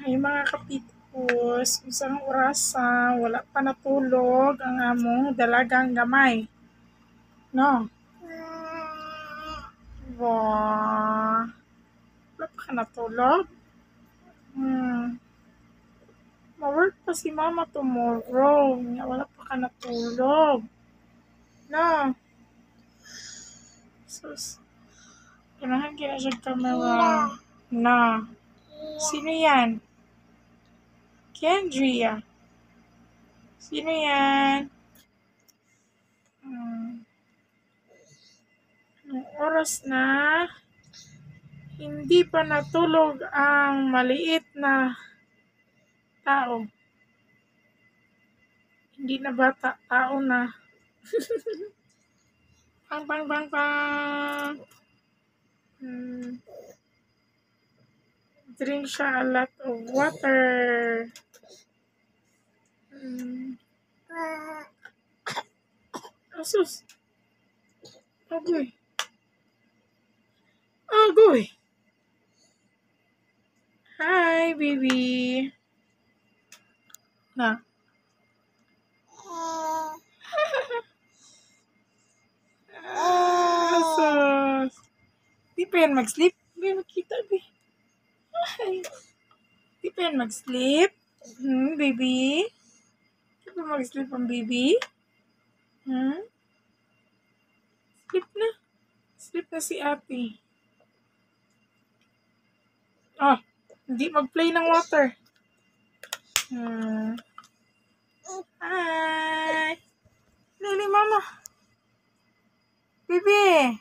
Ay mga kapitpus, isang orasa, wala pa natulog ang among dalagang gamay. No? Wow. Wala pa ka natulog? Ma-work pa si mama tomorrow. Wala pa ka natulog. No? Sus. Kanahan kina siya camera. Na. Sino yan? Kendria. Sino yan? Anong oras na? Hindi pa natulog ang maliit na tao. Hindi na bata, tao na. Pang, pang, pang, pang. Drink siya a lot of water. Asus. Agoy. Agoy. Hi, baby. Na. Asus. Di pa yan mag-sleep? Di makita, baby. Di pa yan mag-sleep? Baby? Di pa mag-sleep ang baby? Sleep na. Sleep na si ate. Hindi mag-play ng water. Hi! Lili, mama. Baby!